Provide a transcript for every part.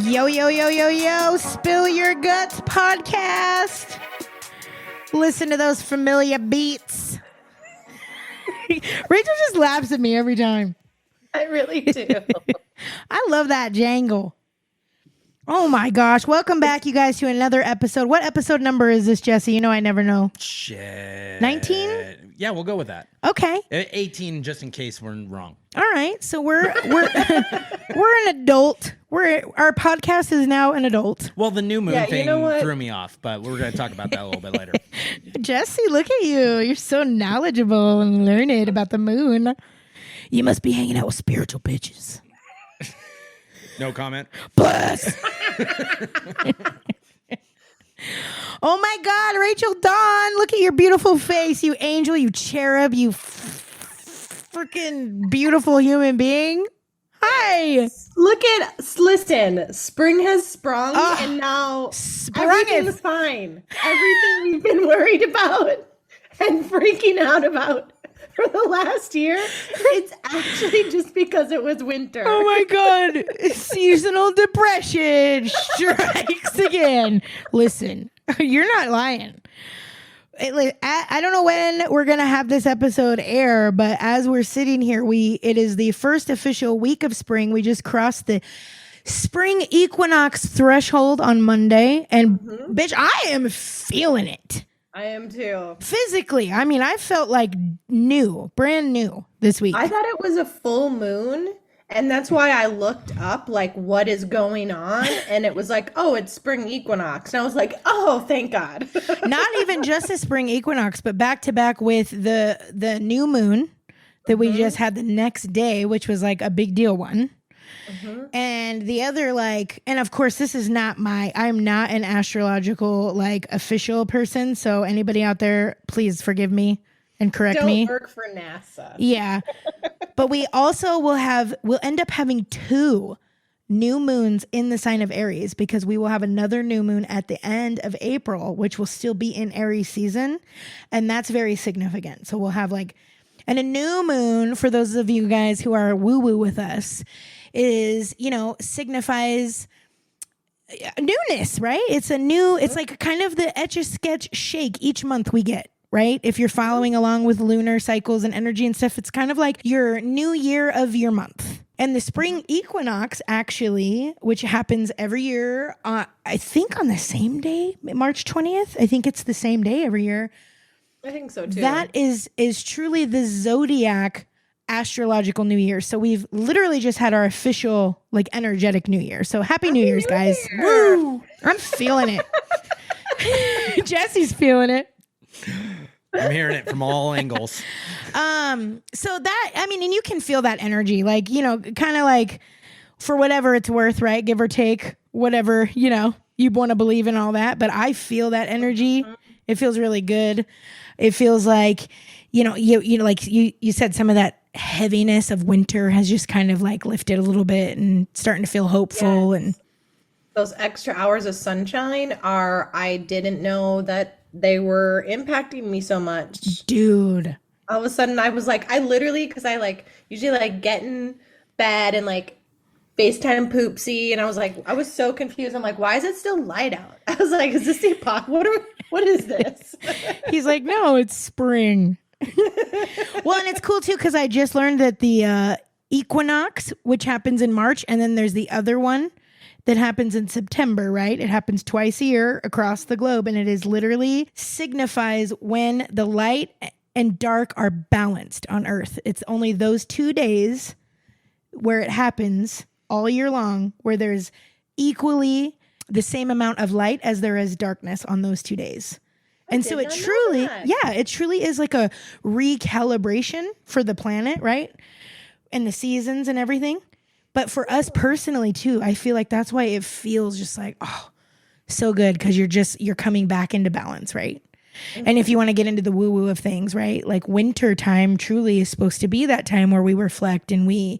Yo, yo, yo, yo, yo, Spill Your Guts podcast. Listen to those familiar beats. Rachel just laughs at me every time. I really do. I love that jangle. Oh my gosh. Welcome back, you guys, to another episode. What episode number is this, Jesse? You know I never know. Shit. 19? Yeah, we'll go with that. Okay. 18, just in case we're wrong. All right. So we're we're an adult. Our podcast is now an adult. Well, the new moon thing you know what? threw me off, but we're going to talk about that a little bit later. Jesse, look at you. You're so knowledgeable and learned about the moon. You must be hanging out with spiritual bitches. No comment. Bless. Oh my God, Rachel Dawn, look at your beautiful face, you angel, you cherub, you freaking beautiful human being. Hi. Listen, spring has sprung and now everything's fine. Everything we've been worried about and freaking out about for the last year, it's actually just because it was winter. Oh my God. Seasonal depression strikes again. Listen, you're not lying. I don't know when we're going to have this episode air, but as we're sitting here, it is the first official week of spring. We just crossed the Spring Equinox threshold on Monday, and bitch, I am feeling it. I am too. Physically, I mean, I felt like brand new this week. I thought it was a full moon, and that's why I looked up, like, what is going on, and it was like, oh, it's spring equinox. And I was like, oh, thank God. Not even just a spring equinox, but back to back with the new moon that we just had the next day, which was like a big deal one. And the other, like, and of course, this is not I'm not an astrological, like, official person. So anybody out there, please forgive me and correct me. Don't work for NASA. Yeah. But we also we'll end up having 2 new moons in the sign of Aries, because we will have another new moon at the end of April, which will still be in Aries season. And that's very significant. So we'll have and a new moon, for those of you guys who are woo-woo with us, is, signifies newness, right? It's like kind of the Etch-a-Sketch shake each month we get, right? If you're following along with lunar cycles and energy and stuff, it's kind of like your new year of your month. And the spring equinox, actually, which happens every year, I think on the same day, March 20th. I think it's the same day every year. I think so too. That is truly the zodiac astrological new year. So we've literally just had our official, like, energetic new year. So happy New Year's, guys. Woo! I'm feeling it. Jesse's feeling it. I'm hearing it from all angles. So that, I mean, and you can feel that energy, like, kind of like, for whatever it's worth, right? Give or take, whatever, you want to believe in all that. But I feel that energy. It feels really good. It feels like, you said, some of that heaviness of winter has just kind of like lifted a little bit and starting to feel hopeful. Yes. And those extra hours of sunshine I didn't know that they were impacting me so much. Dude. All of a sudden I was like, I literally, because I usually get in bed and FaceTime poopsie, and I was so confused. I'm like, why is it still light out? I was like, is this the apocalypse? What is this? He's like, no, it's spring. Well, and it's cool too, because I just learned that the equinox, which happens in March, and then there's the other one that happens in September, right? It happens twice a year across the globe, and it is literally signifies when the light and dark are balanced on Earth. It's only those 2 days where it happens all year long, where there's equally the same amount of light as there is darkness on those 2 days. And so it truly is like a recalibration for the planet, right? And the seasons and everything. But for us personally too, I feel like that's why it feels just like, oh, so good, because you're coming back into balance, right? And if you want to get into the woo-woo of things, right? Like winter time truly is supposed to be that time where we reflect and we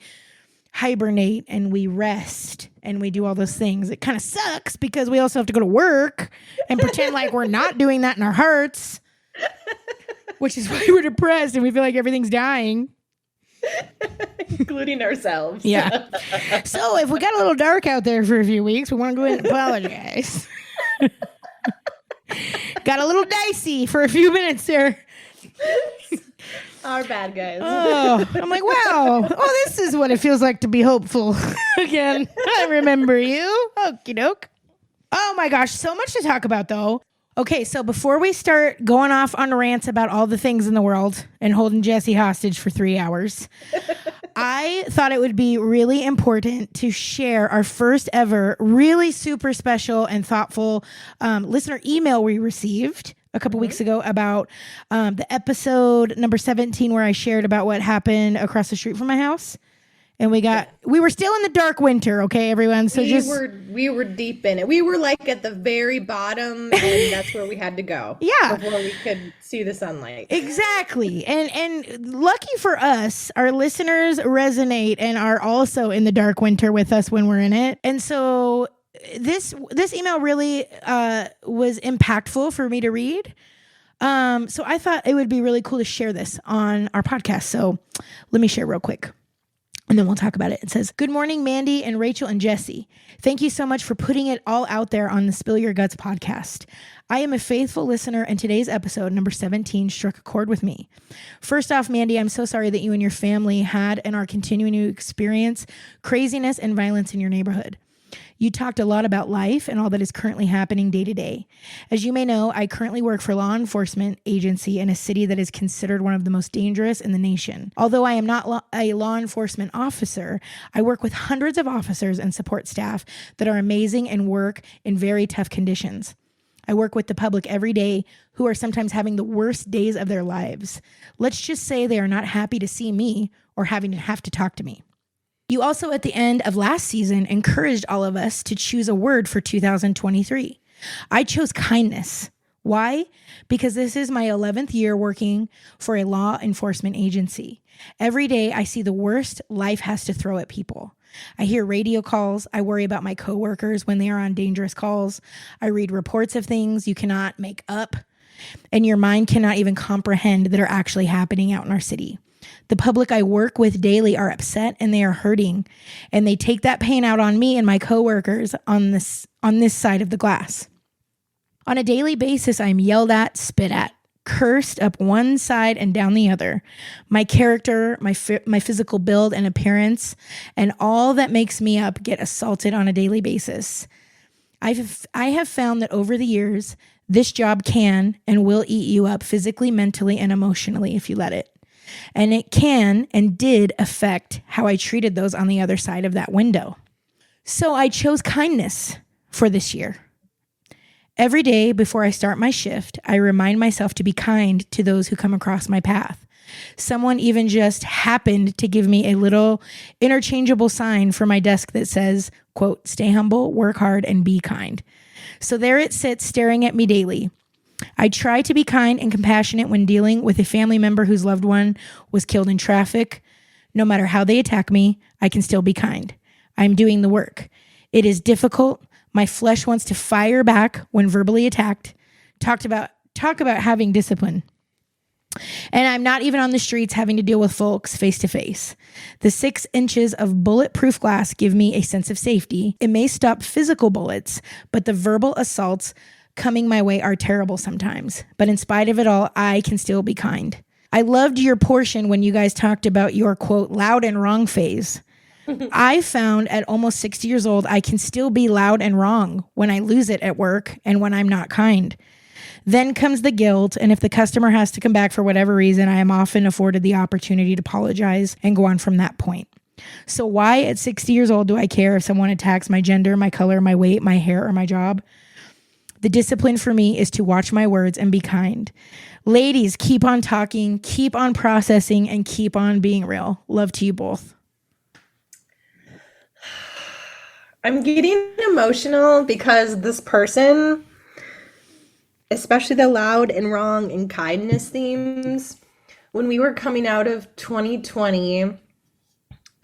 hibernate and we rest and we do all those things. It kind of sucks because we also have to go to work and pretend like we're not doing that in our hearts, which is why we're depressed and we feel like everything's dying. including ourselves. Yeah. So if we got a little dark out there for a few weeks, we want to go ahead and apologize. Got a little dicey for a few minutes there. Our bad, guys. Oh, I'm like, wow. Oh, this is what it feels like to be hopeful. Again, I remember you. Okie doke. Oh my gosh, so much to talk about though. Okay, so before we start going off on rants about all the things in the world and holding Jesse hostage for 3 hours, I thought it would be really important to share our first ever really super special and thoughtful listener email we received a couple weeks ago about the episode number 17 where I shared about what happened across the street from my house. And we were still in the dark winter, okay, everyone? So we were deep in it. We were like at the very bottom, and that's where we had to go. Yeah. Before we could see the sunlight. Exactly. And lucky for us, our listeners resonate and are also in the dark winter with us when we're in it. And so this email really was impactful for me to read. So I thought it would be really cool to share this on our podcast. So let me share real quick. And then we'll talk about it. It says, "Good morning, Mandi and Rachel and Jesse. Thank you so much for putting it all out there on the Spill Your Guts podcast. I am a faithful listener, and today's episode, number 17, struck a chord with me. First off, Mandi, I'm so sorry that you and your family had and are continuing to experience craziness and violence in your neighborhood. You talked a lot about life and all that is currently happening day to day. As you may know, I currently work for a law enforcement agency in a city that is considered one of the most dangerous in the nation. Although I am not a law enforcement officer, I work with hundreds of officers and support staff that are amazing and work in very tough conditions. I work with the public every day who are sometimes having the worst days of their lives. Let's just say they are not happy to see me or having to have to talk to me. You also, at the end of last season, encouraged all of us to choose a word for 2023. I chose kindness. Why? Because this is my 11th year working for a law enforcement agency. Every day I see the worst life has to throw at people. I hear radio calls. I worry about my coworkers when they are on dangerous calls. I read reports of things you cannot make up and your mind cannot even comprehend that are actually happening out in our city. The public I work with daily are upset and they are hurting, and they take that pain out on me and my coworkers on this side of the glass. On a daily basis, I'm yelled at, spit at, cursed up one side and down the other. My character, my physical build and appearance, and all that makes me up get assaulted on a daily basis. I have found that over the years, this job can and will eat you up physically, mentally, and emotionally if you let it. And it can and did affect how I treated those on the other side of that window. So I chose kindness for this year. Every day before I start my shift, I remind myself to be kind to those who come across my path. Someone even just happened to give me a little interchangeable sign for my desk that says, quote, "Stay humble, work hard, and be kind." So there it sits staring at me daily. I try to be kind and compassionate when dealing with a family member whose loved one was killed in traffic. No matter how they attack me, I can still be kind. I'm doing the work. It is difficult. My flesh wants to fire back when verbally attacked. Talk about having discipline. And I'm not even on the streets having to deal with folks face to face. The 6 inches of bulletproof glass give me a sense of safety. It may stop physical bullets, but the verbal assaults coming my way are terrible sometimes. But in spite of it all, I can still be kind. I loved your portion when you guys talked about your, quote, loud and wrong phase. I found at almost 60 years old, I can still be loud and wrong when I lose it at work and when I'm not kind. Then comes the guilt, and if the customer has to come back for whatever reason, I am often afforded the opportunity to apologize and go on from that point. So why at 60 years old do I care if someone attacks my gender, my color, my weight, my hair, or my job? The discipline for me is to watch my words and be kind. Ladies, keep on talking, keep on processing, and keep on being real. Love to you both. I'm getting emotional because this person, especially the loud and wrong and kindness themes, when we were coming out of 2020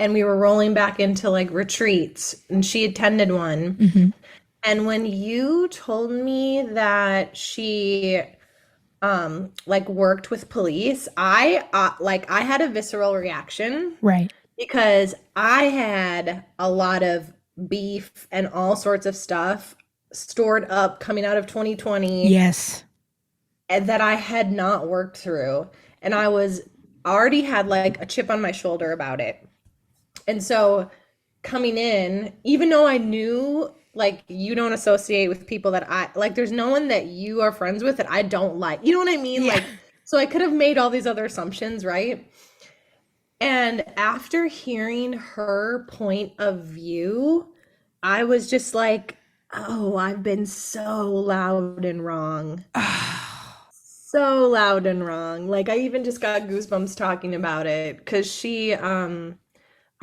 and we were rolling back into like retreats, and she attended one. Mm-hmm. And when you told me that she like worked with police, I had a visceral reaction. Right. because I had a lot of beef and all sorts of stuff stored up coming out of 2020. Yes. And that I had not worked through. And I was already had like a chip on my shoulder about it. And so coming in, even though I knew like you don't associate with people that I like, there's no one that you are friends with that I don't like. You know what I mean? Yeah. Like, so I could have made all these other assumptions, right? And after hearing her point of view, I was just like, oh, I've been so loud and wrong. So loud and wrong. Like I even just got goosebumps talking about it because I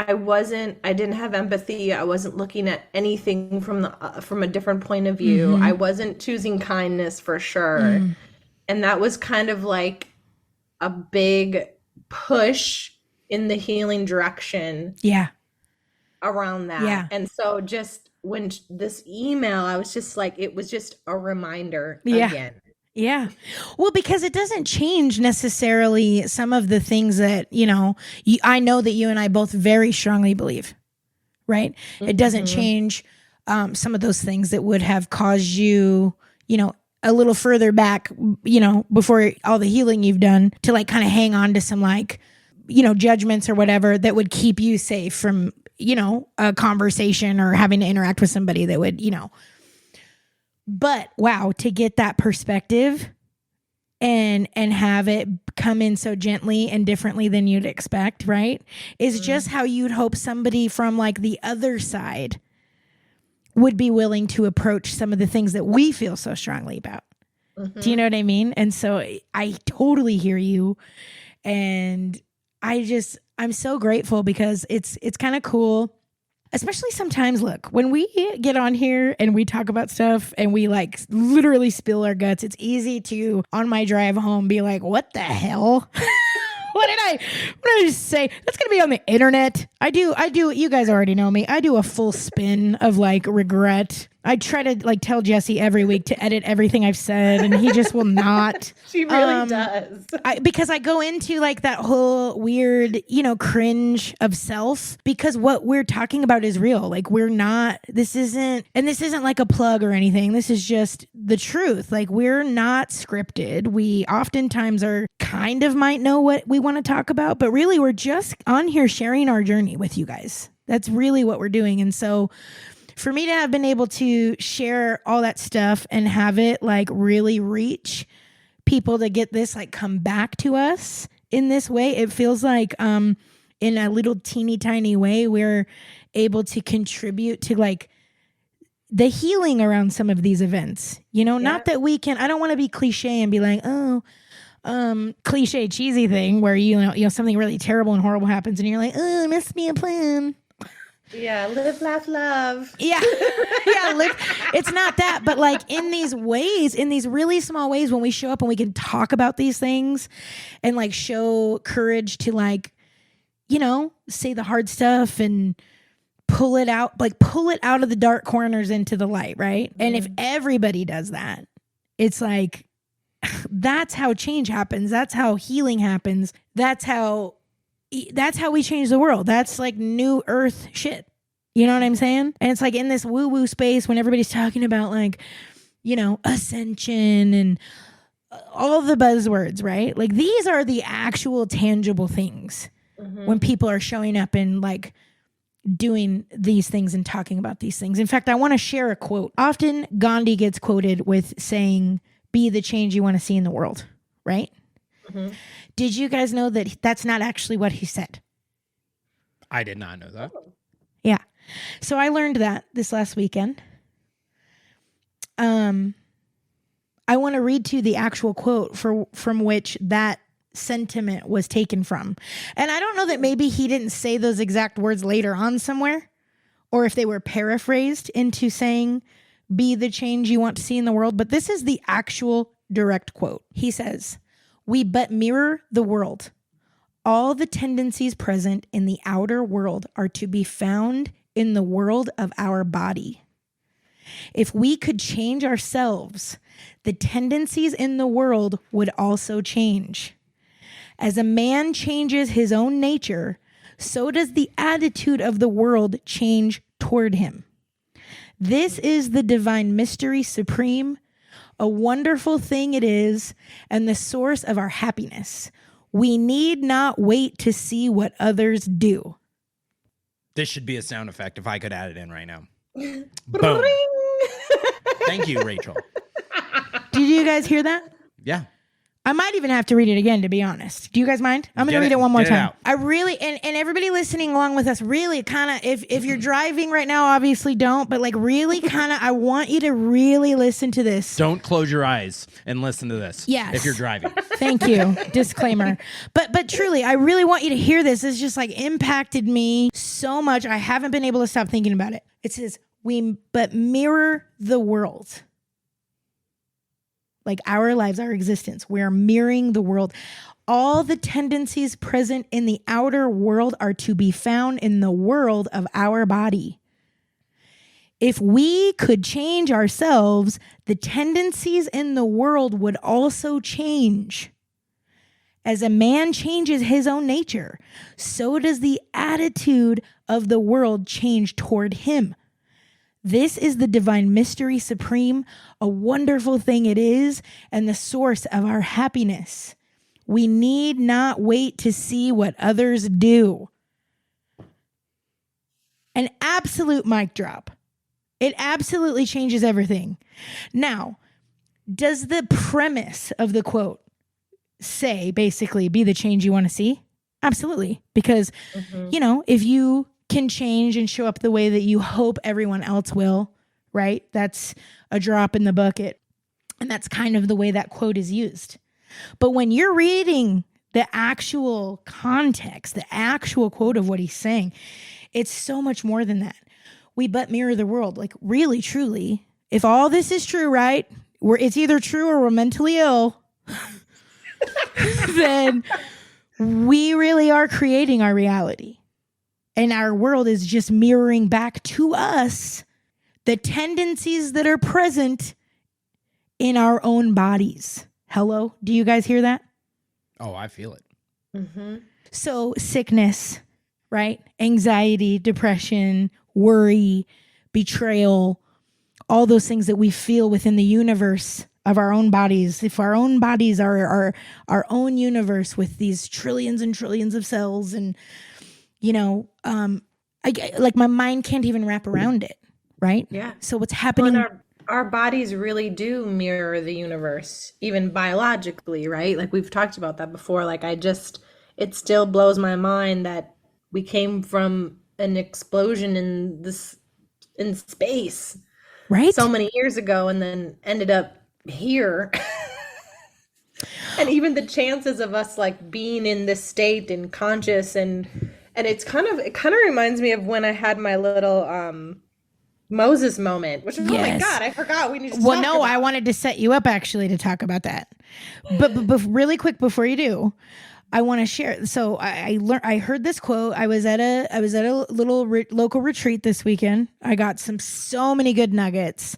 didn't have empathy. I wasn't looking at anything from a different point of view. I wasn't choosing kindness for sure. And that was kind of like a big push in the healing direction. Yeah. Around that. Yeah. And so just when this email, I was just like, it was just a reminder Yeah. again. Yeah. Well, because it doesn't change necessarily some of the things that, I know that you and I both very strongly believe, right? It doesn't change some of those things that would have caused you, a little further back, before all the healing you've done to like kind of hang on to some like, judgments or whatever that would keep you safe from, a conversation or having to interact with somebody that would, But wow, to get that perspective and have it come in so gently and differently than you'd expect, right? Is just how you'd hope somebody from like the other side would be willing to approach some of the things that we feel so strongly about. Do you know what I mean? And so I totally hear you. And I'm so grateful because it's kind of cool. Especially sometimes, look, when we get on here and we talk about stuff and we like literally spill our guts, it's easy to, on my drive home, be like, what the hell? What did I just say? That's going to be on the internet. I do, you guys already know me. I do a full spin of like regret. I try to like tell Jesse every week to edit everything I've said and he just will not. She really does. Because I go into like that whole weird, cringe of self because what we're talking about is real. Like this isn't like a plug or anything. This is just the truth. Like we're not scripted. We oftentimes are kind of might know what we want to talk about, but really we're just on here sharing our journey with you guys. That's really what we're doing. And so for me to have been able to share all that stuff and have it like really reach people to get this like come back to us in this way, it feels like in a little teeny tiny way we're able to contribute to like the healing around some of these events. Not that we can, I don't want to be cliche and be like, cliche cheesy thing where something really terrible and horrible happens and you're like, oh, it must be a plan. Yeah, live, laugh, love. Yeah. It's not that, but like in these ways, in these really small ways, when we show up and we can talk about these things and like show courage to like, say the hard stuff and pull it out of the dark corners into the light, right? And if everybody does that, it's like, that's how change happens. That's how healing happens. That's how we change the world. That's like new earth shit. You know what I'm saying? And it's like in this woo-woo space when everybody's talking about like, ascension and all the buzzwords, right? Like these are the actual tangible things when people are showing up and like doing these things and talking about these things. In fact, I want to share a quote. Often Gandhi gets quoted with saying, be the change you want to see in the world, right? Did you guys know that that's not actually what he said? I did not know that. Yeah. So I learned that this last weekend. I want to read to you the actual quote from which that sentiment was taken from. And I don't know that maybe he didn't say those exact words later on somewhere, or if they were paraphrased into saying, be the change you want to see in the world. But this is the actual direct quote. He says, we but mirror the world. All the tendencies present in the outer world are to be found in the world of our body. If we could change ourselves, the tendencies in the world would also change. As a man changes his own nature, so does the attitude of the world change toward him. This is the divine mystery supreme, a wonderful thing it is, and the source of our happiness. We need not wait to see what others do. This should be a sound effect if I could add it in right now. Boom. Thank you, Rachel. Did you guys hear that? Yeah. I might even have to read it again, to be honest. Do you guys mind? I'm going to read it one more time. Out. I really, and everybody listening along with us, really kind of, if you're driving right now, obviously don't, but like really kind of, I want you to really listen to this. Don't close your eyes and listen to this. Yes. If you're driving. Thank you. Disclaimer. But truly, I really want you to hear this. It's just like impacted me so much. I haven't been able to stop thinking about it. It says, we but mirror the world. Like our lives, our existence, we're mirroring the world. All the tendencies present in the outer world are to be found in the world of our body. If we could change ourselves, the tendencies in the world would also change. As a man changes his own nature, so does the attitude of the world change toward him. This is the divine mystery supreme, a wonderful thing it is, and the source of our happiness. We need not wait to see what others do. An absolute mic drop. It absolutely changes everything. Now, does the premise of the quote say, basically, be the change you want to see? Absolutely. Because, you know, if you can change and show up the way that you hope everyone else will, right? That's a drop in the bucket. And that's kind of the way that quote is used. But when you're reading the actual context, the actual quote of what he's saying, it's so much more than that. We but mirror the world. Like really, truly, if all this is true, right? It's either true or we're mentally ill, then we really are creating our reality. And our world is just mirroring back to us the tendencies that are present in our own bodies. Hello? Do you guys hear that? Oh, I feel it. Mm-hmm. So sickness, right? Anxiety, depression, worry, betrayal, all those things that we feel within the universe of our own bodies. If our own bodies are our own universe with these trillions and trillions of cells and, you know, like my mind can't even wrap around it, right? Yeah. So what's happening? Well, our bodies really do mirror the universe, even biologically, right? Like we've talked about that before. Like it still blows my mind that we came from an explosion in space, right? So many years ago, and then ended up here. And even the chances of us like being in this state and conscious and it kind of reminds me of when I had my little Moses moment, which is, oh my God, I forgot we need to talk about. I wanted to set you up actually to talk about that. But really quick before you do, I want to share. So I heard this quote. I was at a little local retreat this weekend. I got so many good nuggets.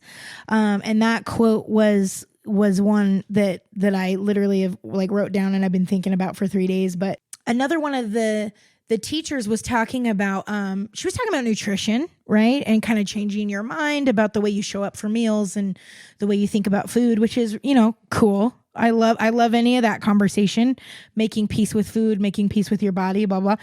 And that quote was one that I literally have like wrote down and I've been thinking about for 3 days. But another one of the teachers was talking about, she was talking about nutrition, right? And kind of changing your mind about the way you show up for meals and the way you think about food, which is, you know, cool. I love any of that conversation, making peace with food, making peace with your body, blah, blah.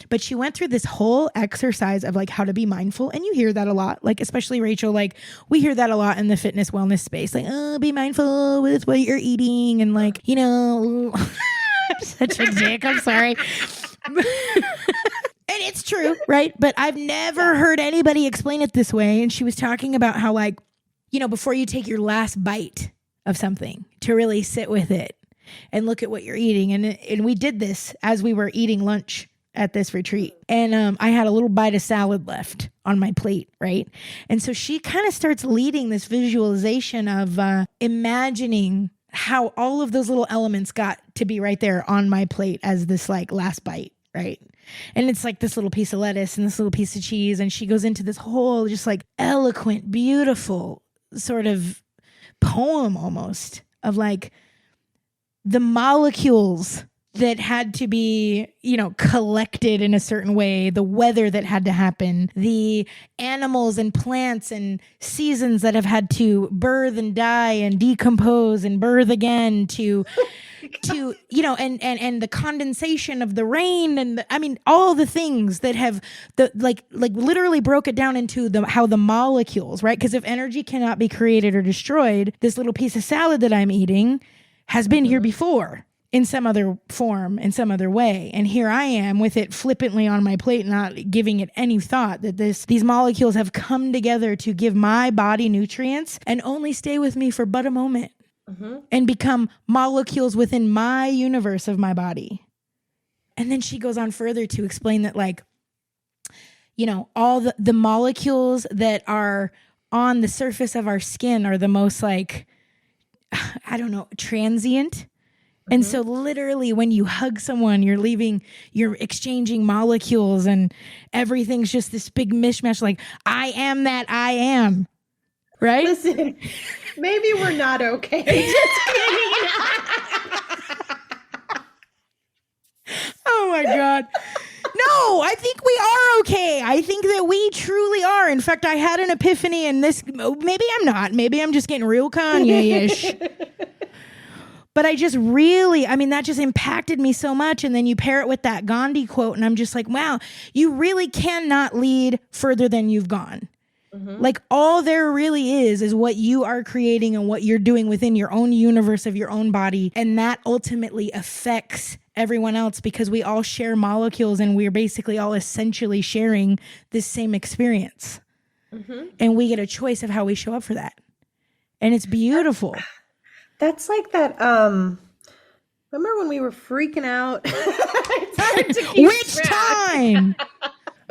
But she went through this whole exercise of like how to be mindful. And you hear that a lot, like, especially Rachel, like we hear that a lot in the fitness wellness space. Like, oh, be mindful with what you're eating. And like, you know, I'm such a dick. I'm sorry. And it's true, right? But I've never heard anybody explain it this way. And she was talking about how like, you know, before you take your last bite of something, to really sit with it and look at what you're eating. And we did this as we were eating lunch at this retreat. And I had a little bite of salad left on my plate, right? And so she kind of starts leading this visualization of imagining how all of those little elements got to be right there on my plate as this like last bite, right? And it's like this little piece of lettuce and this little piece of cheese. And she goes into this whole just like eloquent, beautiful sort of poem almost of like the molecules that had to be, collected in a certain way, the weather that had to happen, the animals and plants and seasons that have had to birth and die and decompose and birth again to and the condensation of the rain and all the things that have like literally broke it down into how the molecules, right? Because if energy cannot be created or destroyed, this little piece of salad that I'm eating has been here before in some other form, in some other way. And here I am with it flippantly on my plate, not giving it any thought that these molecules have come together to give my body nutrients and only stay with me for but a moment and become molecules within my universe of my body. And then she goes on further to explain that, all the molecules that are on the surface of our skin are the most transient. And so literally when you hug someone, you're exchanging molecules and everything's just this big mishmash. Like, I am that I am. Right? Listen, maybe we're not okay. Just kidding. Oh my God. No, I think we are okay. I think that we truly are. In fact, I had an epiphany in this. Maybe I'm not. Maybe I'm just getting real Kanye-ish. But I just really, that just impacted me so much. And then you pair it with that Gandhi quote, and I'm just like, wow, you really cannot lead further than you've gone. Like, all there really is what you are creating and what you're doing within your own universe of your own body. And that ultimately affects everyone else because we all share molecules and we're basically all essentially sharing this same experience. And we get a choice of how we show up for that. And it's beautiful. That's like that. Remember when we were freaking out? It's hard to keep Which track. time?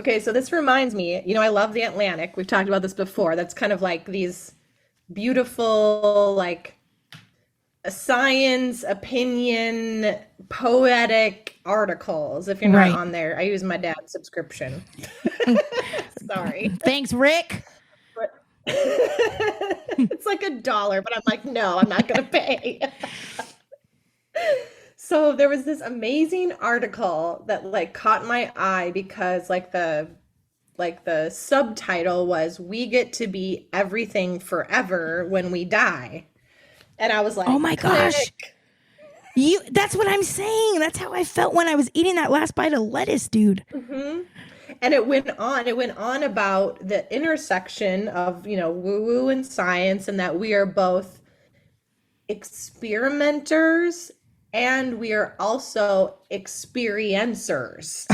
Okay, so this reminds me, I love the Atlantic. We've talked about this before. That's kind of like these beautiful, science, opinion, poetic articles. If you're not on there, I use my dad's subscription. Sorry. Thanks, Rick. It's like $1, but I'm like, no, I'm not going to pay. So there was this amazing article that caught my eye because the subtitle was, "We get to be everything forever when we die." And I was like, oh my gosh. That's what I'm saying. That's how I felt when I was eating that last bite of lettuce, dude. And it went on about the intersection of, woo-woo and science, and that we are both experimenters and we are also experiencers.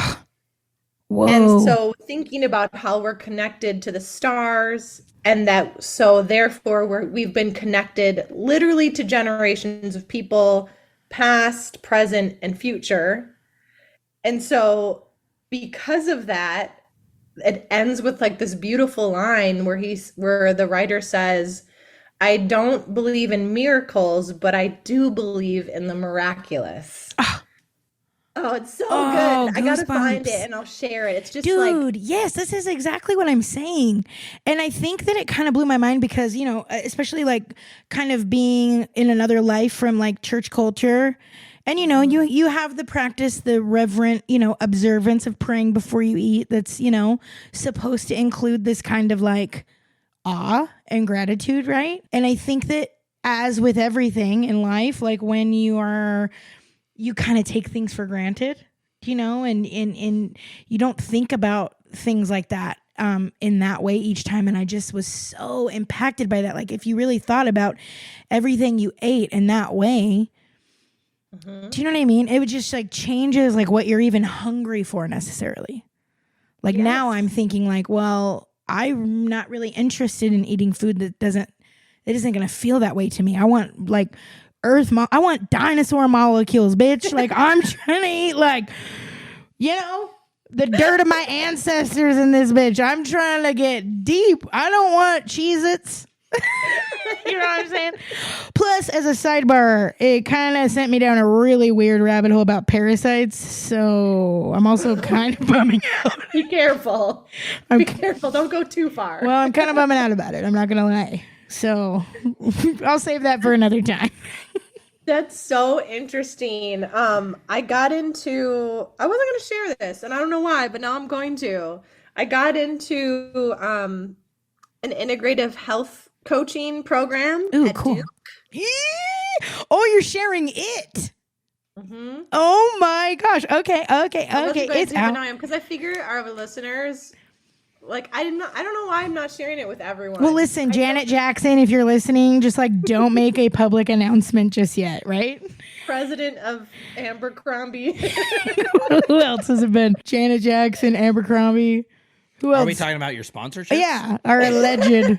Whoa. And so thinking about how we're connected to the stars, and that so therefore we've been connected literally to generations of people, past, present, and future. And so because of that, it ends with this beautiful line where the writer says, "I don't believe in miracles, but I do believe in the miraculous." Oh, it's so good. I gotta find it and I'll share it. It's just dude, yes, this is exactly what I'm saying. And I think that it kind of blew my mind because, especially kind of being in another life from church culture. And, you have the practice, the reverent, observance of praying before you eat. That's, supposed to include this kind of awe and gratitude, right? And I think that as with everything in life, when you kind of take things for granted, and you don't think about things like that in that way each time. And I just was so impacted by that. If you really thought about everything you ate in that way, do you know what I mean? It would just changes what you're even hungry for necessarily. Yes. Now I'm thinking well, I'm not really interested in eating food that isn't going to feel that way to me. I want I want dinosaur molecules, bitch. I'm trying to eat the dirt of my ancestors in this bitch. I'm trying to get deep. I don't want Cheez-Its. You know what I'm saying? Plus, as a sidebar, it kind of sent me down a really weird rabbit hole about parasites. So I'm also kind of bumming out. Be careful. Be careful. Don't go too far. Well, I'm kind of bumming out about it. I'm not going to lie. So I'll save that for another time. That's so interesting. I wasn't going to share this, and I don't know why, but now I'm going to. I got into an integrative health coaching program Ooh, at cool. Duke. Oh, you're sharing it. Mm-hmm. Oh my gosh. Okay. It's out. Because I figure our listeners, like, I don't know why I'm not sharing it with everyone. Well, listen, Janet Jackson, if you're listening, just like don't make a public announcement just yet, right? President of Abercrombie. Who else has it been? Janet Jackson, Abercrombie. Who else? Are we talking about your sponsorship? Yeah, our alleged.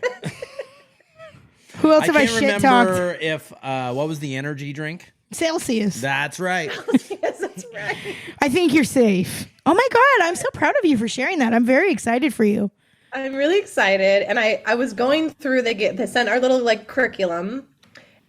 Who else have I shit talked? If what was the energy drink? Celsius. That's right. Yes, that's right. I think you're safe. Oh my God, I'm so proud of you for sharing that. I'm very excited for you. I'm really excited. And I was going through, they sent our little like curriculum,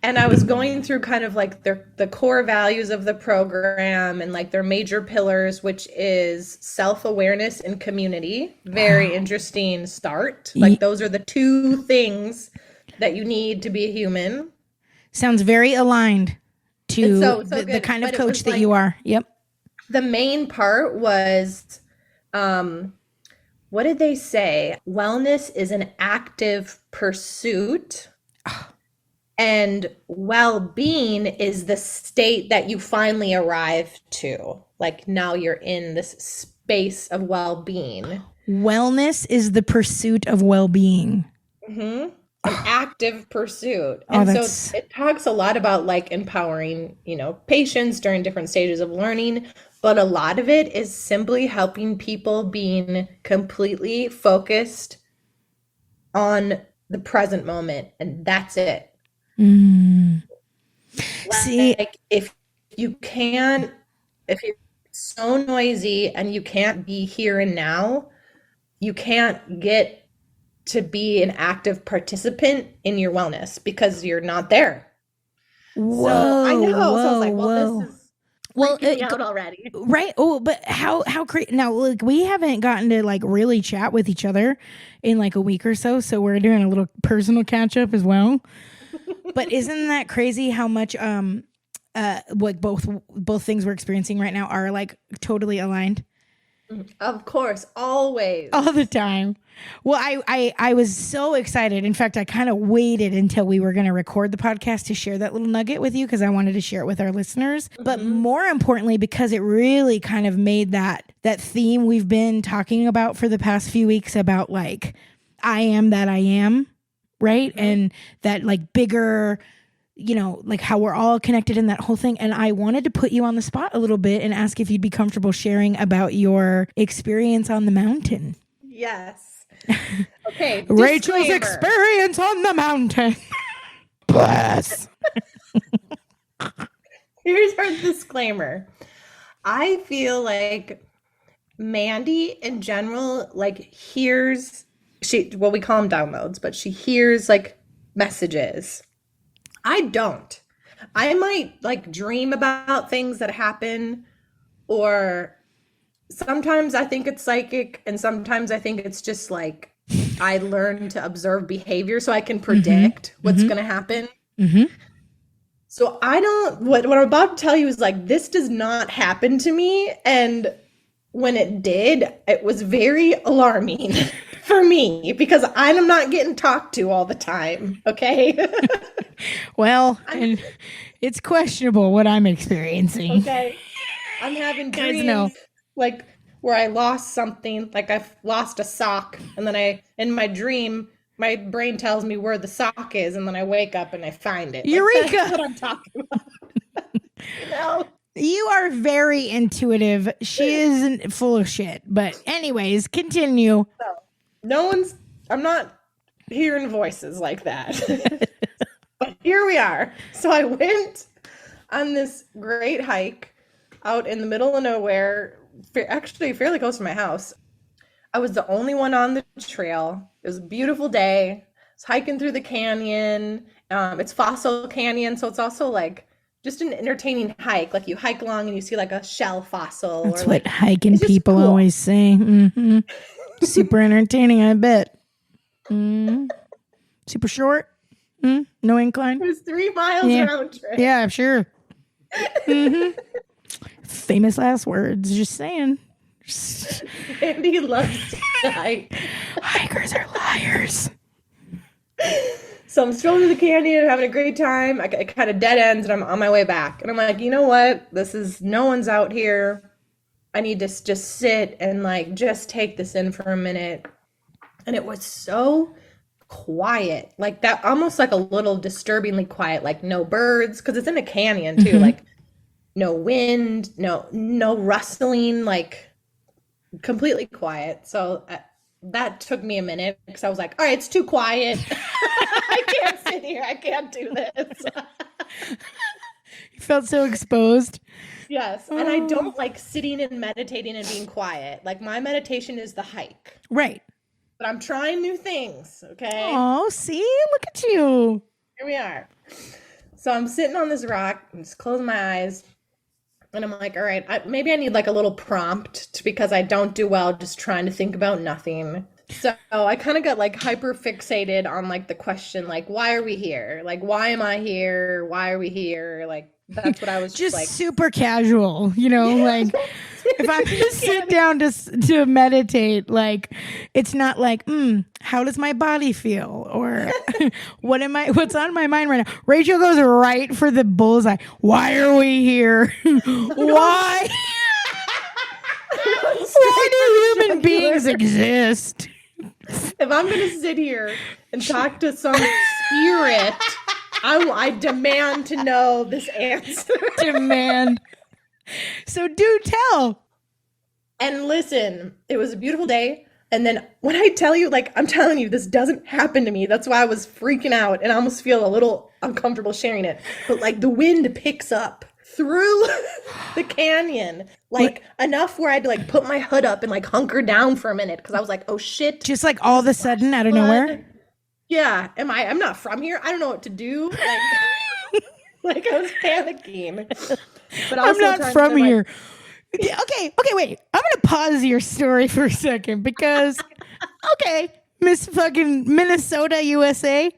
and I was going through kind of like the core values of the program and like their major pillars, which is self-awareness and community. Very interesting start. Like those are the two things that you need to be a human. Sounds very aligned to the kind of coach that you are. Yep. The main part was, what did they say? Wellness is an active pursuit, and well-being is the state that you finally arrive to. Like now you're in this space of well-being. Wellness is the pursuit of well-being. Mm-hmm. An active pursuit. And so it talks a lot about like empowering, patients during different stages of learning, but a lot of it is simply helping people being completely focused on the present moment, and that's it. See, like if you're so noisy and you can't be here and now, you can't get to be an active participant in your wellness because you're not there. Whoa, so I know. Whoa, so I was like, well, this is freaking me out already. Right. Oh, but how crazy. Now, look, we haven't gotten to like really chat with each other in like a week or so. So we're doing a little personal catch up as well. But isn't that crazy how much what both things we're experiencing right now are like totally aligned? Of course, always. All the time. Well, I was so excited. In fact, I kind of waited until we were going to record the podcast to share that little nugget with you because I wanted to share it with our listeners. Mm-hmm. But more importantly, because it really kind of made that theme we've been talking about for the past few weeks about like, I am that I am, right? Mm-hmm. And that like bigger, like how we're all connected in that whole thing. And I wanted to put you on the spot a little bit and ask if you'd be comfortable sharing about your experience on the mountain. Yes. Okay. Rachel's experience on the mountain. Bless. Here's our disclaimer. I feel like Mandi in general, like hears, we call them downloads, but she hears like messages. I don't. I might like dream about things that happen, or sometimes I think it's psychic, and sometimes I think it's just like I learn to observe behavior so I can predict what's going to happen. Mm-hmm. So what I'm about to tell you is like, this does not happen to me. And when it did, it was very alarming for me because I'm not getting talked to all the time. Okay. Well, and it's questionable what I'm experiencing. Okay. I'm having dreams like where I lost something, like I've lost a sock, and then in my dream, my brain tells me where the sock is, and then I wake up and I find it. Eureka! Like, that's what I'm talking about. You are very intuitive. She isn't full of shit. But anyways, continue. So, I'm not hearing voices like that. But here we are. So I went on this great hike out in the middle of nowhere, actually fairly close to my house. I was the only one on the trail. It was a beautiful day. I was hiking through the canyon. It's Fossil Canyon, so it's also like just an entertaining hike. Like you hike along and you see like a shell fossil. That's or what like, hiking people cool. always say. Mm-hmm. Super entertaining, I bet. Super short. No incline? It was 3 miles round trip. Yeah, I'm sure. Famous last words. Just saying. Andy loves to hike. Hikers are liars. So I'm strolling through the canyon, having a great time. It kind of dead ends, and I'm on my way back. And I'm like, you know what? No one's out here. I need to just sit and like just take this in for a minute. And it was so quiet, like that, almost like a little disturbingly quiet, like no birds, because it's in a canyon too, like no wind, no rustling, like completely quiet. So that took me a minute because I was like, all right, it's too quiet. I can't sit here. I can't do this. You felt so exposed. Yes. And I don't like sitting and meditating and being quiet. Like my meditation is the hike. Right. But I'm trying new things. Okay. Oh, see, look at you. Here we are. So I'm sitting on this rock and just closing my eyes. And I'm like, all right, maybe I need like a little prompt because I don't do well just trying to think about nothing. So I kind of got like hyper fixated on like the question, like, why are we here? Like, why am I here? Why are we here? Like, that's what I was just like. Super casual, you know, like if I'm going to sit down to meditate, like, it's not like, how does my body feel? Or what's on my mind right now? Rachel goes right for the bullseye. Why are we here? Why? Why do human beings exist? If I'm going to sit here and talk to some spirit, I demand to know this answer. Demand. So do tell. And listen, it was a beautiful day. And then when I tell you, like, I'm telling you, this doesn't happen to me. That's why I was freaking out and I almost feel a little uncomfortable sharing it. But like the wind picks up through the canyon, like enough where I had to like put my hood up and like hunker down for a minute because I was like, oh shit. Just like all of a sudden out of nowhere. Yeah. I'm not from here. I don't know what to do. Like, like I was panicking. But I'm not from here. Okay, wait. I'm going to pause your story for a second because, okay, Miss fucking Minnesota, USA.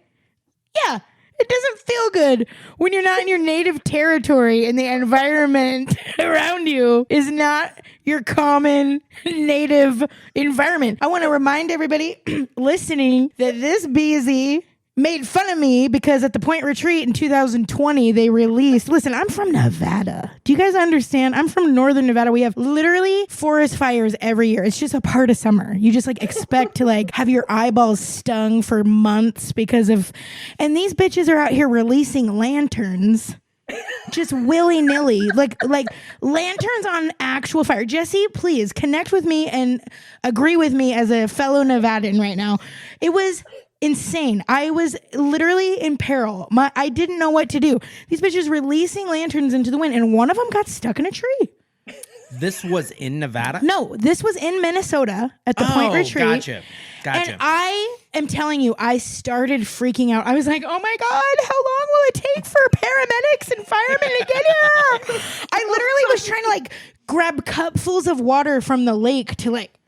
Yeah, it doesn't feel good when you're not in your native territory and the environment around you is not your common native environment. I want to remind everybody listening that this BZ made fun of me because at the Point Retreat in 2020, they released, listen, I'm from Nevada. Do you guys understand? I'm from Northern Nevada. We have literally forest fires every year. It's just a part of summer. You just like expect to like have your eyeballs stung for months because of, and these bitches are out here releasing lanterns. Just willy-nilly, like lanterns on actual fire. Jesse, please connect with me and agree with me as a fellow Nevadan right now. It was insane. I was literally in peril. I didn't know what to do. These bitches releasing lanterns into the wind, and one of them got stuck in a tree. This was in Nevada? No, this was in Minnesota at the Point Retreat. Gotcha. And I am telling you, I started freaking out. I was like, oh my God, how long will it take for paramedics and firemen to get here? I literally was trying to like grab cupfuls of water from the lake to like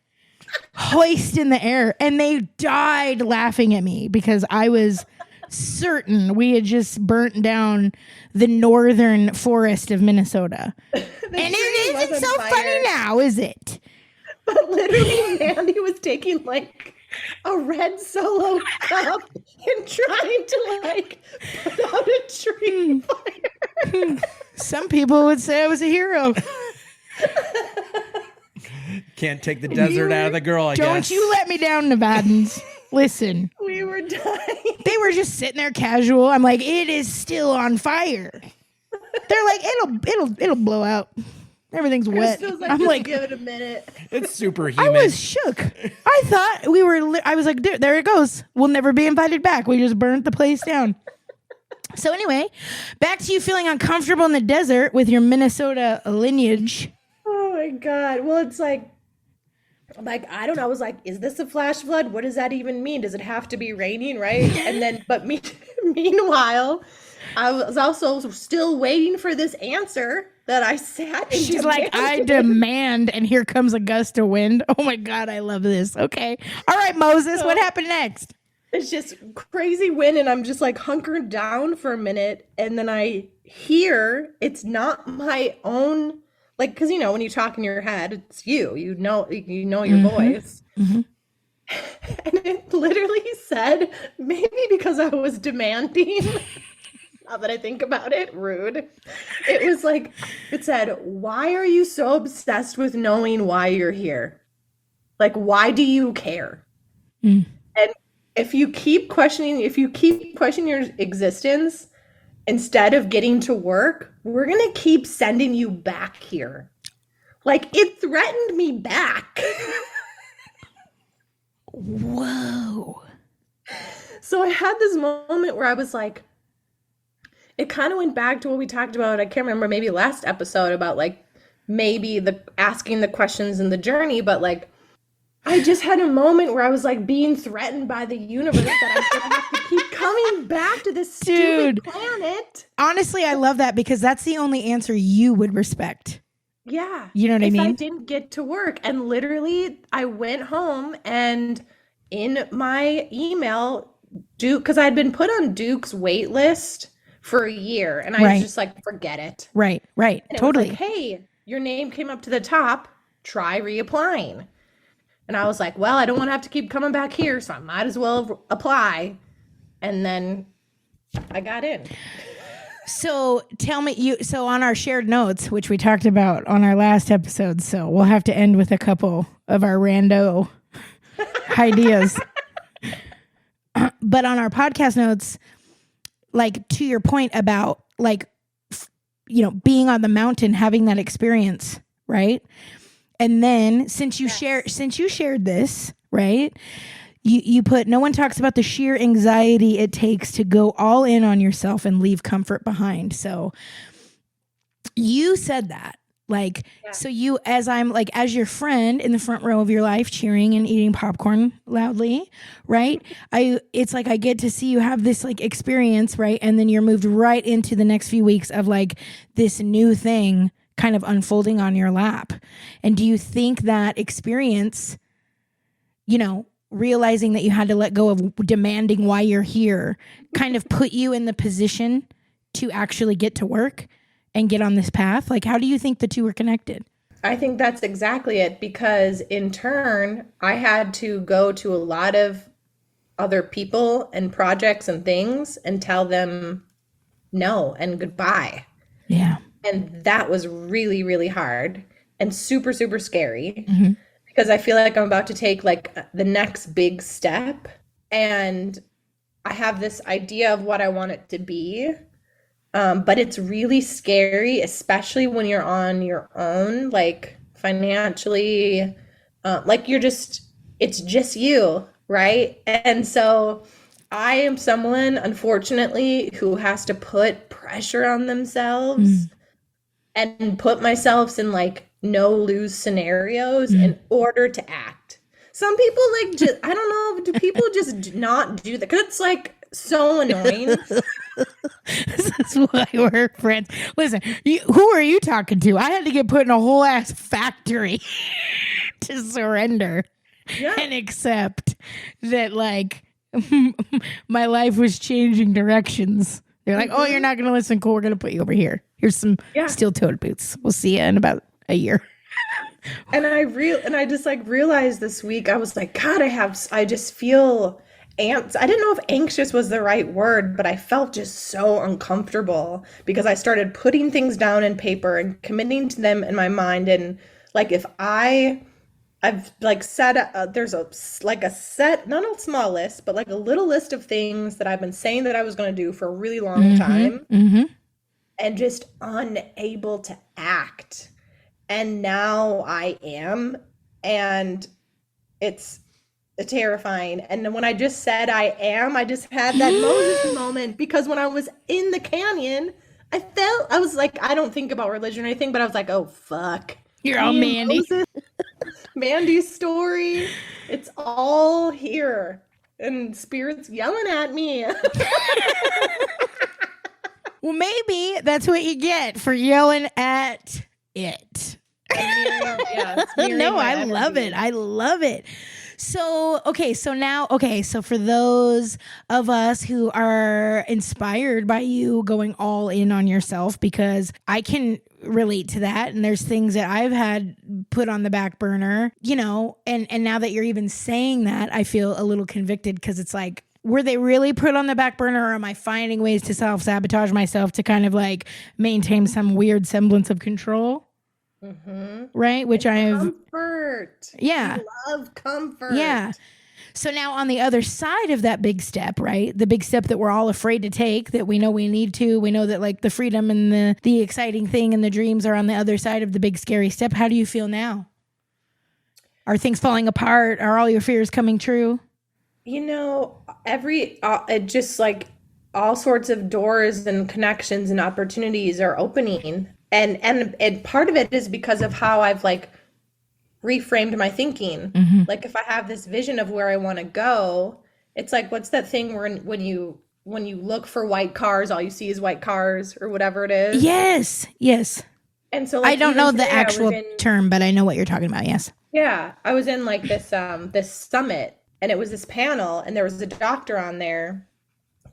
hoist in the air, and they died laughing at me because I was certain we had just burnt down the northern forest of Minnesota. And it isn't so funny now, is it? But literally, Mandi was taking like a red Solo cup and trying to like put out a tree fire. Some people would say I was a hero. Can't take the desert out of the girl, I guess. Don't you let me down, Nevadans. Listen. We were dying. They were just sitting there casual. I'm like, it is still on fire. They're like, it'll blow out. Everything's wet. I'm like, give it a minute. It's superhuman. I was shook. I thought we were, I was like, dude, there it goes. We'll never be invited back. We just burnt the place down. So anyway, back to you feeling uncomfortable in the desert with your Minnesota lineage. Oh my God. Well, it's like, I don't know. I was like, is this a flash flood? What does that even mean? Does it have to be raining? Right. And then, meanwhile, I was also still waiting for this answer that I sat and she's like, I demand, and here comes a gust of wind. Oh my God, I love this. Okay. All right, Moses, what happened next? It's just crazy wind, and I'm just like hunkered down for a minute, and then I hear it's not my own, like, because when you talk in your head, it's you know your voice. Mm-hmm. And it literally said, maybe because I was demanding, now that I think about it, rude. It was like, it said, why are you so obsessed with knowing why you're here? Like, why do you care? And if you keep questioning your existence, instead of getting to work, we're going to keep sending you back here. Like, it threatened me back. Whoa. So I had this moment where I was like, it kind of went back to what we talked about. I can't remember, maybe last episode, about like maybe the asking the questions in the journey, but like I just had a moment where I was like being threatened by the universe that I'm gonna have to keep coming back to this stupid planet. Honestly, I love that, because that's the only answer you would respect. Yeah. You know what I mean? If I didn't get to work, and literally I went home, and in my email, because I had been put on Duke's wait list for a year, and I was just like, forget it. Right. And Totally. it was like, hey, your name came up to the top, try reapplying. And I was like, well, I don't want to have to keep coming back here, so I might as well apply. And then I got in. So tell me, so on our shared notes, which we talked about on our last episode, so we'll have to end with a couple of our rando ideas. But on our podcast notes, like, to your point about like, being on the mountain, having that experience, right? And then since you shared this, right? You put, no one talks about the sheer anxiety it takes to go all in on yourself and leave comfort behind. So you said that, like, so you, as your friend in the front row of your life, cheering and eating popcorn loudly, right? It's like, I get to see you have this like experience, right? And then you're moved right into the next few weeks of like this new thing kind of unfolding on your lap. And do you think that experience, realizing that you had to let go of demanding why you're here, kind of put you in the position to actually get to work and get on this path? Like, how do you think the two are connected? I think that's exactly it, because in turn, I had to go to a lot of other people and projects and things and tell them no and goodbye. Yeah. And that was really, really hard and super, super scary. Mm-hmm. Because I feel like I'm about to take like the next big step, and I have this idea of what I want it to be. But it's really scary, especially when you're on your own, like financially, like it's just you, right? And so I am someone, unfortunately, who has to put pressure on themselves and put myself in like no lose scenarios in order to act. Some people like, just, I don't know, do people just not do that? Because it's like so annoying. This is why we're friends. Listen, who are you talking to? I had to get put in a whole ass factory to surrender and accept that, like, my life was changing directions. They're like, oh, you're not going to listen. Cool. We're going to put you over here. Here's some steel-toed boots. We'll see you in about a year. And I just like realized this week, I was like, God, I just feel I didn't know if anxious was the right word, but I felt just so uncomfortable because I started putting things down in paper and committing to them in my mind. And like, if I've like set, there's a set, not a small list, but like a little list of things that I've been saying that I was going to do for a really long time and just unable to act. And now I am, and it's terrifying. And when I just said I am, I just had that Moses moment, because when I was in the canyon, I was like, I don't think about religion or anything, but I was like, oh, fuck. You're all Mandi. Mandi's story. It's all here. And Spirit's yelling at me. Well, maybe that's what you get for yelling at it. No, I love it. I love it. So for those of us who are inspired by you going all in on yourself, because I can relate to that, and there's things that I've had put on the back burner, and now that you're even saying that, I feel a little convicted, because it's like, were they really put on the back burner, or am I finding ways to self-sabotage myself to kind of like maintain some weird semblance of control? Right? Which I have. Comfort. Yeah. I love comfort. Yeah. So now on the other side of that big step, right? The big step that we're all afraid to take, that we know we need to. We know that like the freedom and the exciting thing and the dreams are on the other side of the big scary step. How do you feel now? Are things falling apart? Are all your fears coming true? It just like all sorts of doors and connections and opportunities are opening. And part of it is because of how I've like reframed my thinking. Mm-hmm. Like if I have this vision of where I want to go, it's like, what's that thing where when you look for white cars, all you see is white cars, or whatever it is? Yes. And so like, I don't know the actual term, but I know what you're talking about. Yes. Yeah. I was in like this summit, and it was this panel, and there was a doctor on there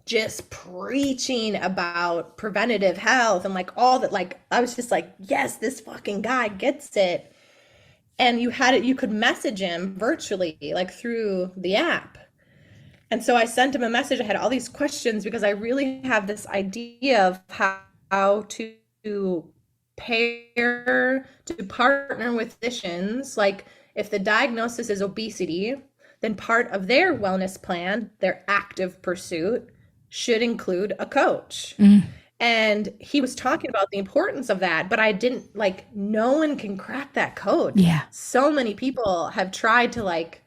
just preaching about preventative health and like all that. Like, I was just like, yes, this fucking guy gets it. And you could message him virtually, like through the app. And so I sent him a message. I had all these questions because I really have this idea of how to partner with physicians. Like if the diagnosis is obesity, then part of their wellness plan, their active pursuit, should include a coach. And he was talking about the importance of that, but I didn't like, no one can crack that code. Yeah. So many people have tried to like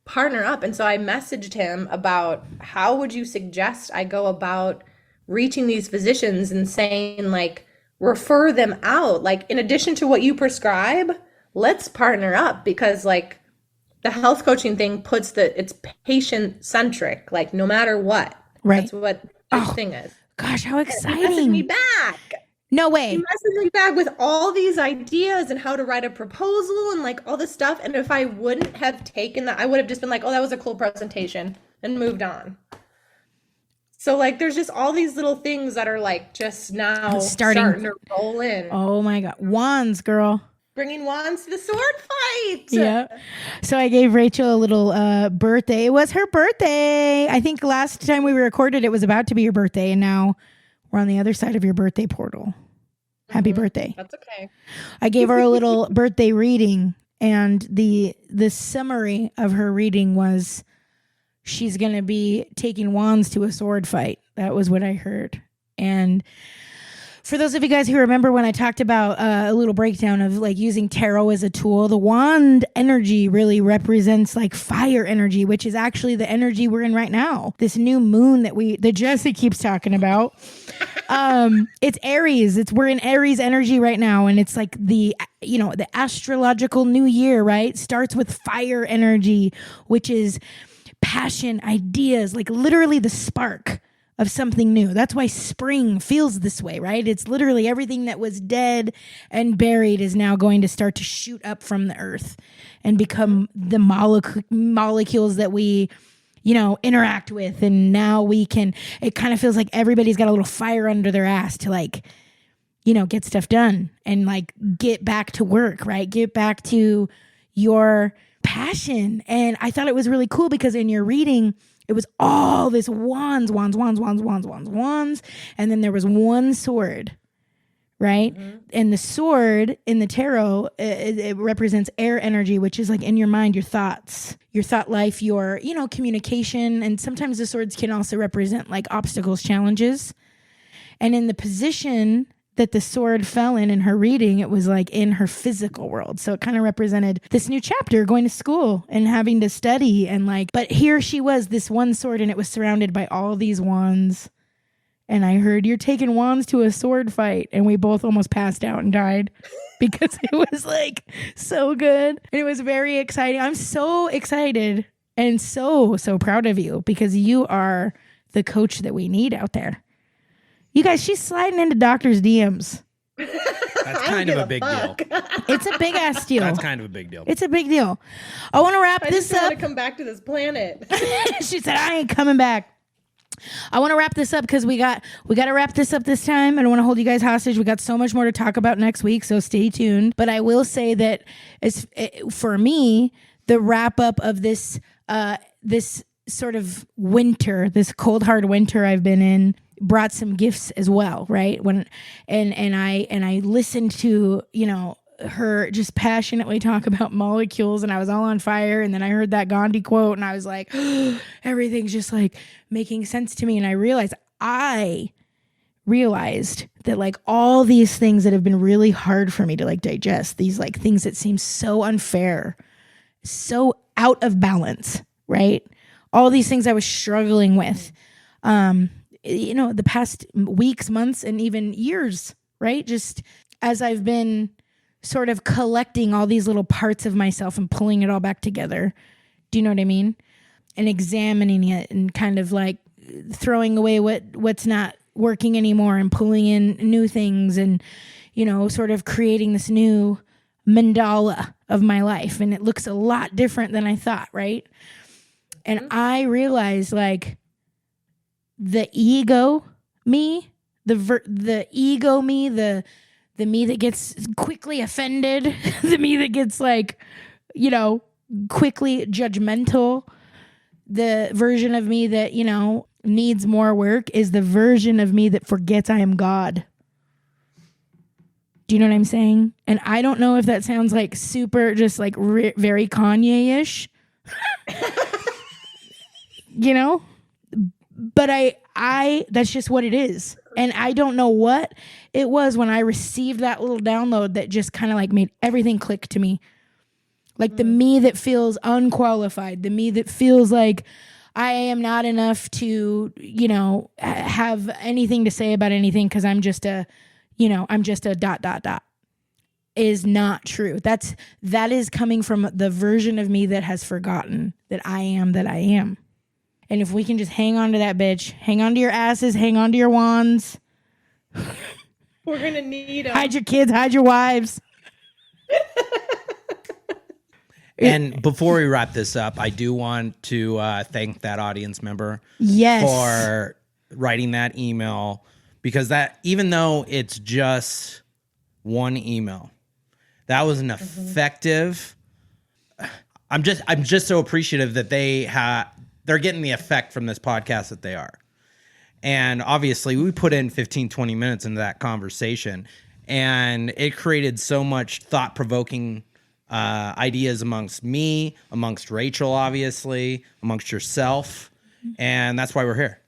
partner up. And so I messaged him about how would you suggest I go about reaching these physicians and saying like, refer them out. Like in addition to what you prescribe, let's partner up, because like the health coaching thing it's patient centric, like no matter what. Right. That's what the thing is. Gosh, how exciting. He messaged me back. No way. He messaged me back with all these ideas and how to write a proposal and like all this stuff. And if I wouldn't have taken that, I would have just been like, oh, that was a cool presentation, and moved on. So like, there's just all these little things that are like just now starting to roll in. Oh my God. Wands, girl. Bringing wands to the sword fight. Yeah. So I gave Rachel a little birthday. It was her birthday. I think last time we recorded, it was about to be your birthday, and now we're on the other side of your birthday portal. Happy birthday. That's okay. I gave her a little birthday reading, and the summary of her reading was she's going to be taking wands to a sword fight. That was what I heard. And for those of you guys who remember when I talked about a little breakdown of like using tarot as a tool, the wand energy really represents like fire energy, which is actually the energy we're in right now. This new moon that Jesse keeps talking about. It's Aries. We're in Aries energy right now. And it's like the astrological new year, right? Starts with fire energy, which is passion, ideas, like literally the spark of something new. That's why spring feels this way, right? It's literally everything that was dead and buried is now going to start to shoot up from the earth and become the molecules that we, interact with. And now it kind of feels like everybody's got a little fire under their ass to like, get stuff done and like get back to work, right? Get back to your passion. And I thought it was really cool because in your reading, it was all this wands. And then there was one sword, right? Mm-hmm. And the sword in the tarot, it represents air energy, which is like in your mind, your thoughts, your thought life, your, communication. And sometimes the swords can also represent like obstacles, challenges. And in the position that the sword fell in her reading, it was like in her physical world. So it kind of represented this new chapter, going to school and having to study and like, but here she was, this one sword, and it was surrounded by all these wands. And I heard, you're taking wands to a sword fight. And we both almost passed out and died because it was like so good. And it was very exciting. I'm so excited and so, so proud of you because you are the coach that we need out there. You guys, she's sliding into doctors' DMs. That's kind of a big deal. It's a big ass deal. That's kind of a big deal. It's a big deal. I want to wrap this up. I want to come back to this planet. She said, I ain't coming back. I want to wrap this up because we got to wrap this up this time. I don't want to hold you guys hostage. We got so much more to talk about next week, so stay tuned. But I will say that for me, the wrap up of this this sort of winter, this cold hard winter I've been in, brought some gifts as well, right? I listened to, her just passionately talk about molecules, and I was all on fire. And then I heard that Gandhi quote and I was like, everything's just like making sense to me. And I realized that like all these things that have been really hard for me to like digest, these like things that seem so unfair, so out of balance, right? All these things I was struggling with, the past weeks, months, and even years, right? Just as I've been sort of collecting all these little parts of myself and pulling it all back together. Do you know what I mean? And examining it and kind of like throwing away what's not working anymore and pulling in new things and, sort of creating this new mandala of my life. And it looks a lot different than I thought, right? And I realized like the ego me, the ego me, the me that gets quickly offended, the me that gets like, quickly judgmental, the version of me that, needs more work is the version of me that forgets I am God. Do you know what I'm saying? And I don't know if that sounds like super, just like very Kanye-ish, but I that's just what it is. And I don't know what it was when I received that little download that just kind of like made everything click to me. Like the me that feels unqualified, the me that feels like I am not enough to, have anything to say about anything because I'm just a ... is not true. That is coming from the version of me that has forgotten that I am. And if we can just hang on to that bitch, hang on to your asses, hang on to your wands. We're going to need them. Hide your kids, hide your wives. And before we wrap this up, I do want to thank that audience member for writing that email, because that, even though it's just one email, that was an effective. I'm just so appreciative that they're getting the effect from this podcast that they are. And obviously we put in 15, 20 minutes into that conversation, and it created so much thought-provoking ideas amongst me, amongst Rachel, obviously, amongst yourself. And that's why we're here.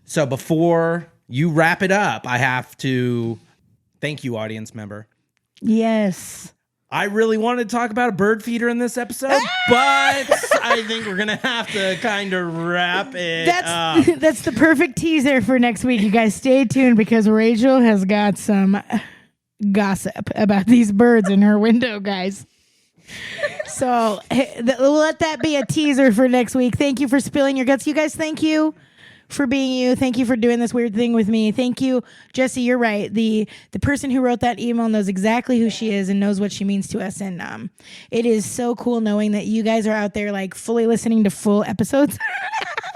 So before you wrap it up, I have to thank you, audience member. Yes. I really wanted to talk about a bird feeder in this episode, but I think we're going to have to kind of wrap it up. That's the perfect teaser for next week. You guys stay tuned because Rachel has got some gossip about these birds in her window, guys. So we'll let that be a teaser for next week. Thank you for spilling your guts. You guys, thank you for being you. Thank you for doing this weird thing with me. Thank you, Jesse. You're right. The person who wrote that email knows exactly who she is and knows what she means to us. And it is so cool knowing that you guys are out there like fully listening to full episodes.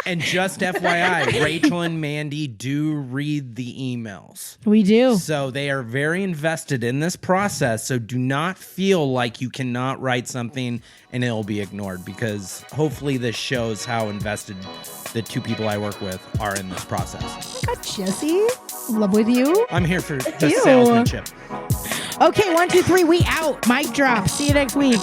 And just FYI, Rachel and Mandi do read the emails. We do. So they are very invested in this process. So do not feel like you cannot write something and it'll be ignored, because hopefully this shows how invested the two people I work with are in this process. God, Jesse, love with you. I'm here for the salesmanship. Okay, 1, 2, 3, we out. Mic drop. See you next week.